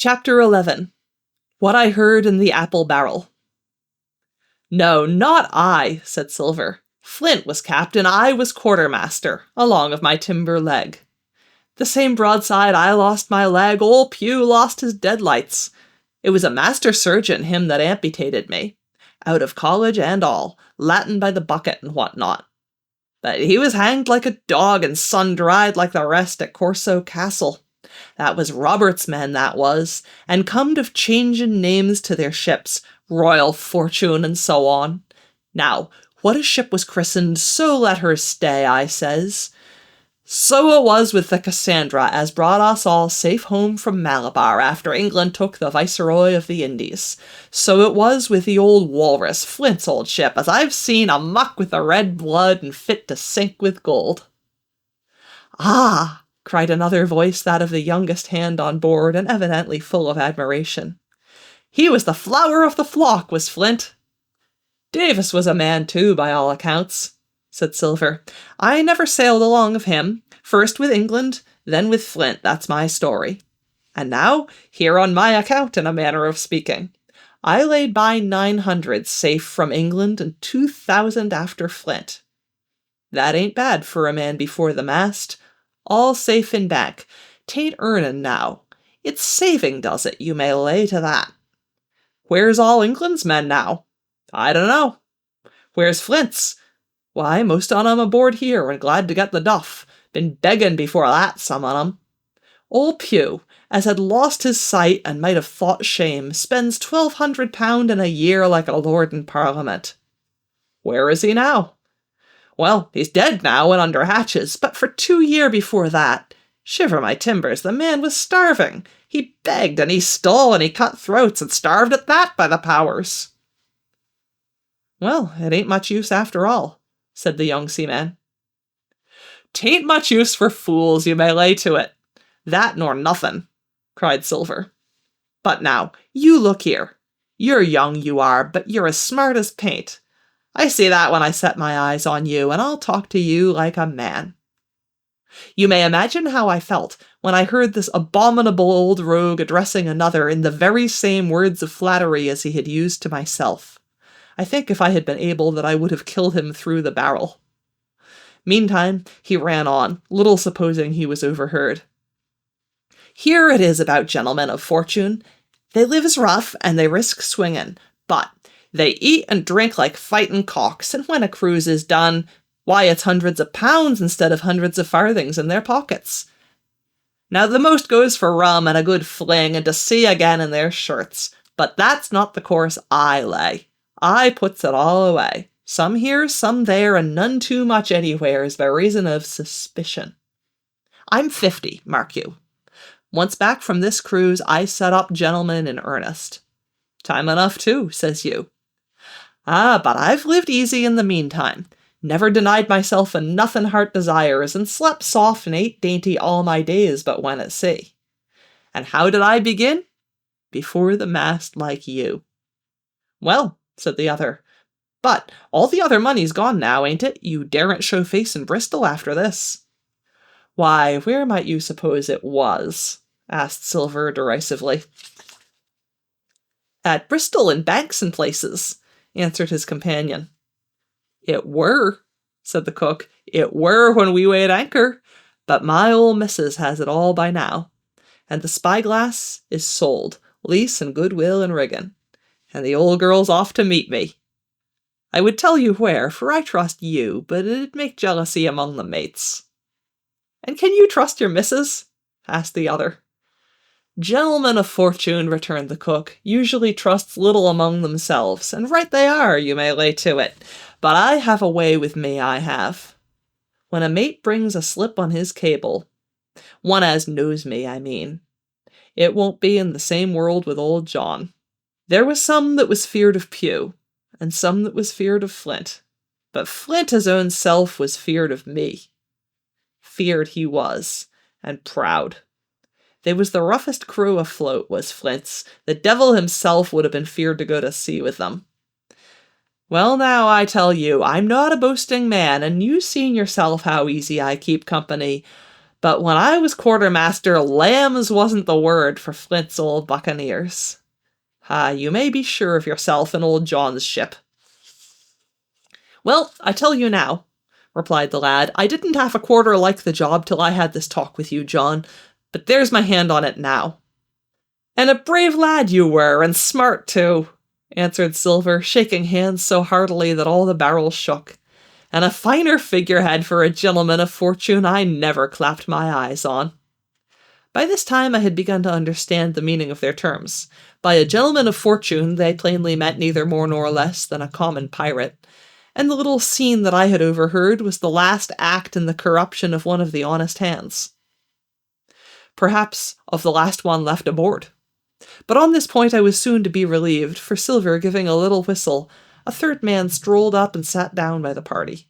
Chapter 11. What I Heard in the Apple Barrel. "No, not I," said Silver. "Flint was captain, I was quartermaster, along of my timber leg. The same broadside I lost my leg, old Pew lost his deadlights. It was a master surgeon, him that amputated me. Out of college and all, Latin by the bucket and what not. But he was hanged like a dog and sun-dried like the rest at Corso Castle. That was Robert's men, that was, and comed of changing names to their ships, Royal Fortune and so on. Now, what a ship was christened, so let her stay, I says. So it was with the Cassandra, as brought us all safe home from Malabar after England took the Viceroy of the Indies. So it was with the old Walrus, Flint's old ship, as I've seen, amuck with the red blood and fit to sink with gold." "Ah!" cried another voice, that of the youngest hand on board, and evidently full of admiration. "He was the flower of the flock, was Flint." "Davis was a man too, by all accounts," said Silver. "I never sailed along of him, first with England, then with Flint, that's my story. And now, here on my account, in a manner of speaking. I laid by 900 safe from England and 2,000 after Flint. That ain't bad for a man before the mast. All safe in bank. 'Tain't earnin' now. It's saving does it, you may lay to that. Where's all England's men now? I dunno. Where's Flint's? Why, most on 'em aboard here, and glad to get the duff. Been beggin' before that, some on 'em. Old Pew, as had lost his sight and might have thought shame, spends £1,200 in a year like a lord in Parliament. Where is he now? Well, he's dead now and under hatches, but for 2 year before that, shiver my timbers, the man was starving. He begged and he stole and he cut throats and starved at that, by the powers." "Well, it ain't much use after all," said the young seaman. "'Tain't much use for fools, you may lay to it. That nor nothin'," cried Silver. "But now, you look here. You're young, you are, but you're as smart as paint. I see that when I set my eyes on you, and I'll talk to you like a man. You may imagine how I felt when I heard this abominable old rogue addressing another in the very same words of flattery as he had used to myself. I think if I had been able that I would have killed him through the barrel. Meantime, he ran on, little supposing he was overheard. Here it is about gentlemen of fortune. They lives rough, and they risk swinging, but they eat and drink like fightin' cocks, and when a cruise is done, why, it's hundreds of pounds instead of hundreds of farthings in their pockets. Now the most goes for rum and a good fling, and to sea again in their shirts, but that's not the course I lay. I puts it all away, some here, some there, and none too much anywheres, by reason of suspicion. I'm 50, mark you. Once back from this cruise, I set up gentlemen in earnest. Time enough too, says you. Ah, but I've lived easy in the meantime, never denied myself a nothin' heart desires, and slept soft and ate dainty all my days but when at sea. And how did I begin? Before the mast like you." "Well," said the other, "but all the other money's gone now, ain't it? You daren't show face in Bristol after this." "Why, where might you suppose it was?" asked Silver derisively. "At Bristol in banks and places," answered his companion. "It were," said the cook, "it were when we weighed anchor, but my ol' missus has it all by now, and the spyglass is sold, lease and goodwill and riggin', and the old girl's off to meet me. I would tell you where, for I trust you, but it'd make jealousy among the mates." "And can you trust your missus?" asked the other. "Gentlemen of fortune," returned the cook, "usually trusts little among themselves, and right they are, you may lay to it. But I have a way with me, I have. When a mate brings a slip on his cable, one as knows me, I mean, it won't be in the same world with old John. There was some that was feared of Pew, and some that was feared of Flint, but Flint his own self was feared of me. Feared he was, and proud. They was the roughest crew afloat, was Flint's. The devil himself would have been feared to go to sea with them. Well now, I tell you, I'm not a boasting man, and you've seen yourself how easy I keep company, But when I was quartermaster, lambs wasn't the word for Flint's old buccaneers. You may be sure of yourself in old John's ship. Well, I tell you now, replied the lad, I didn't half a quarter like the job till I had this talk with you, John, but there's my hand on it now. And a brave lad you were, and smart too, answered Silver, shaking hands so heartily that all the barrels shook. And a finer figurehead for a gentleman of fortune I never clapped my eyes on. By this time I had begun to understand the meaning of their terms. By a gentleman of fortune they plainly meant neither more nor less than a common pirate, and the little scene that I had overheard was the last act in the corruption of one of the honest hands. Perhaps of the last one left aboard. But on this point I was soon to be relieved, for Silver giving a little whistle, a third man strolled up and sat down by the party.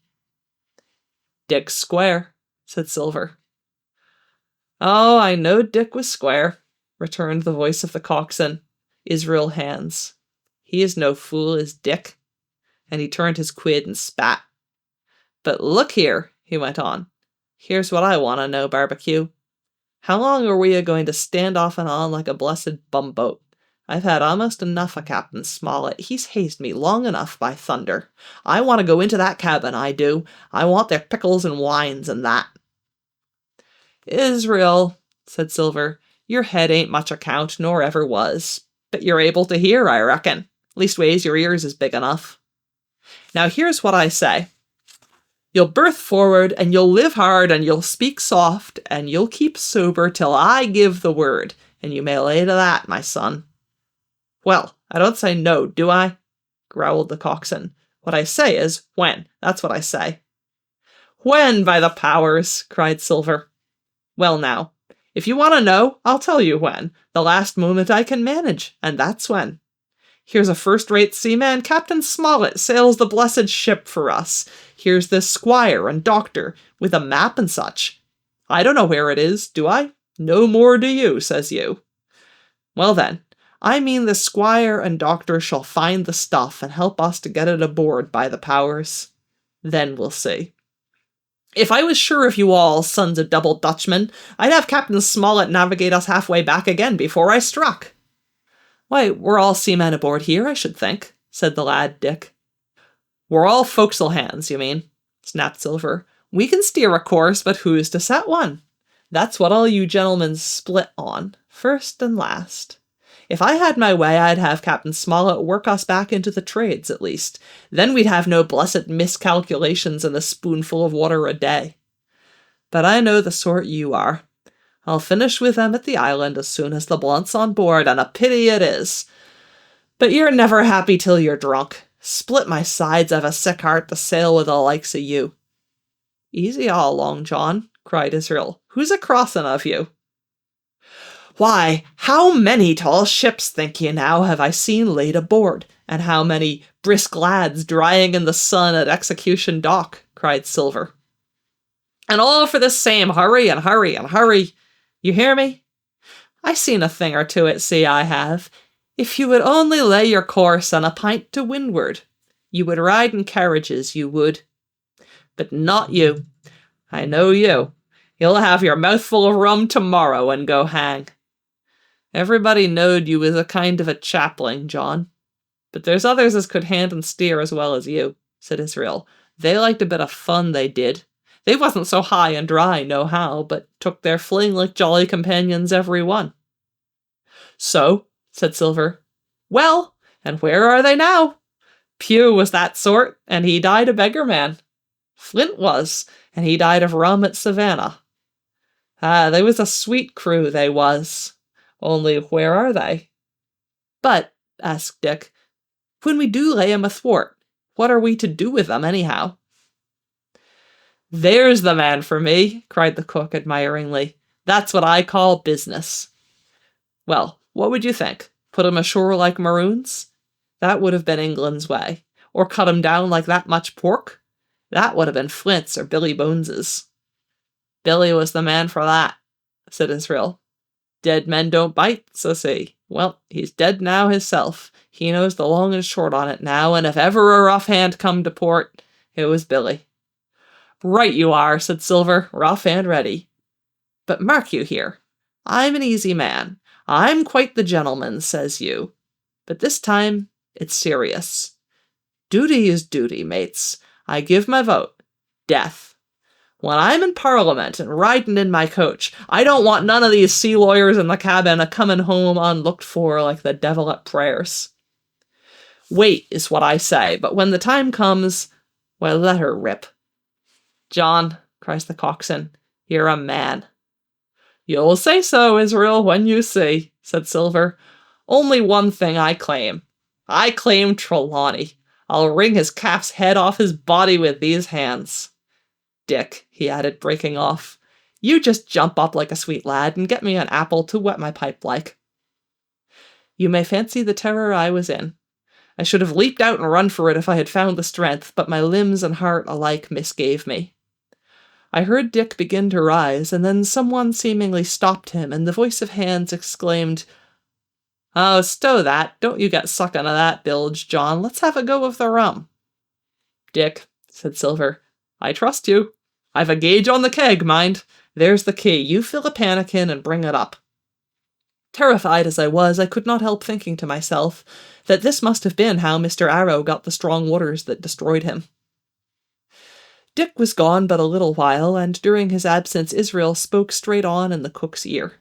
Dick's square, said Silver. Oh, I know Dick was square, returned the voice of the coxswain, Israel Hands. He is no fool, is Dick. And he turned his quid and spat. But look here, he went on. Here's what I want to know, Barbecue. How long are we going to stand off and on like a blessed bumboat? I've had almost enough of Captain Smollett. He's hazed me long enough, by thunder. I want to go into that cabin, I do. I want their pickles and wines and that. Israel, said Silver, your head ain't much account, nor ever was. But you're able to hear, I reckon. Leastways, your ears is big enough. Now here's what I say. You'll berth forward, and you'll live hard, and you'll speak soft, and you'll keep sober till I give the word, and you may lay to that, my son. Well, I don't say no, do I? Growled the coxswain. What I say is, when, that's what I say. When, by the powers, cried Silver. Well now, if you want to know, I'll tell you when, the last moment I can manage, and that's when. Here's a first-rate seaman, Captain Smollett, sails the blessed ship for us. Here's this squire and doctor, with a map and such. I don't know where it is, do I? No more do you, says you. Well then, I mean the squire and doctor shall find the stuff and help us to get it aboard, by the powers. Then we'll see. If I was sure of you all, sons of double Dutchmen, I'd have Captain Smollett navigate us halfway back again before I struck. Why, we're all seamen aboard here, I should think, said the lad Dick. We're all forecastle hands, you mean, snapped Silver. We can steer a course, but who's to set one? That's what all you gentlemen split on, first and last. If I had my way, I'd have Captain Smollett work us back into the trades, at least. Then we'd have no blessed miscalculations and a spoonful of water a day. But I know the sort you are. I'll finish with them at the island as soon as the blunt's on board, and a pity it is. But you're never happy till you're drunk. Split my sides, I've a sick heart to sail with the likes of you. Easy all along, John, cried Israel. Who's a-crossing of you? Why, how many tall ships, think ye now, have I seen laid aboard, and how many brisk lads drying in the sun at Execution Dock, cried Silver. And all for the same hurry and hurry and hurry. You hear me? I seen a thing or two at sea, I have. If you would only lay your course on a pint to windward, you would ride in carriages, you would. But not you. I know you. You'll have your mouthful of rum tomorrow and go hang. Everybody knowed you was a kind of a chaplain, John. But there's others as could hand and steer as well as you, said Israel. They liked a bit of fun, they did. They wasn't so high and dry, nohow, but took their fling like jolly companions every one. So, said Silver. Well, and where are they now? Pew was that sort, and he died a beggar man. Flint was, and he died of rum at Savannah. They was a sweet crew, they was. Only where are they? But, asked Dick, when we do lay 'em athwart, what are we to do with them, anyhow? There's the man for me, cried the cook admiringly. That's what I call business. Well, what would you think? Put 'em ashore like maroons? That would have been England's way. Or cut 'em down like that much pork? That would have been Flint's or Billy Bones's. Billy was the man for that, said Israel. Dead men don't bite, says he. Well, he's dead now hisself. He knows the long and short on it now, and if ever a rough hand come to port, it was Billy. Right you are, said Silver, rough and ready. But mark you here, I'm an easy man. I'm quite the gentleman, says you. But this time, it's serious. Duty is duty, mates. I give my vote. Death. When I'm in Parliament and riding in my coach, I don't want none of these sea lawyers in the cabin a-coming home unlooked for like the devil at prayers. Wait is what I say, but when the time comes, well, let her rip. John, cries the coxswain, you're a man. You'll say so, Israel, when you see, said Silver. Only one thing I claim. I claim Trelawney. I'll wring his calf's head off his body with these hands. Dick, he added, breaking off, you just jump up like a sweet lad and get me an apple to wet my pipe like. You may fancy the terror I was in. I should have leaped out and run for it if I had found the strength, but my limbs and heart alike misgave me. I heard Dick begin to rise, and then someone seemingly stopped him, and the voice of Hans exclaimed, Oh, stow that. Don't you get sucking of that bilge, John. Let's have a go of the rum. Dick, said Silver, I trust you. I've a gauge on the keg, mind. There's the key. You fill a pannikin and bring it up. Terrified as I was, I could not help thinking to myself that this must have been how Mr. Arrow got the strong waters that destroyed him. Dick was gone but a little while, and during his absence Israel spoke straight on in the cook's ear.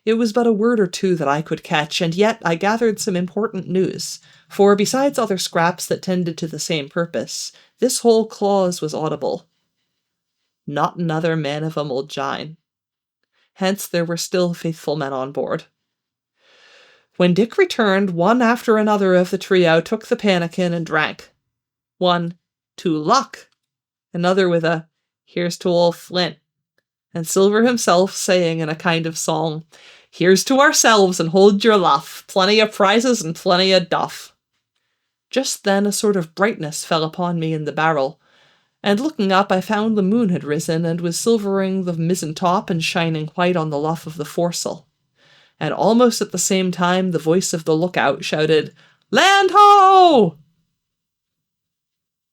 It was but a word or two that I could catch, and yet I gathered some important news, for besides other scraps that tended to the same purpose, this whole clause was audible. Not another man of 'em 'll jine. Hence there were still faithful men on board. When Dick returned, one after another of the trio took the pannikin and drank. One, to luck, another with a here's to old Flint, and Silver himself saying in a kind of song, Here's to ourselves and hold your luff, plenty of prizes and plenty of duff. Just then a sort of brightness fell upon me in the barrel, and looking up I found the moon had risen and was silvering the mizzen top and shining white on the luff of the foresail. And almost at the same time the voice of the lookout shouted, Land ho!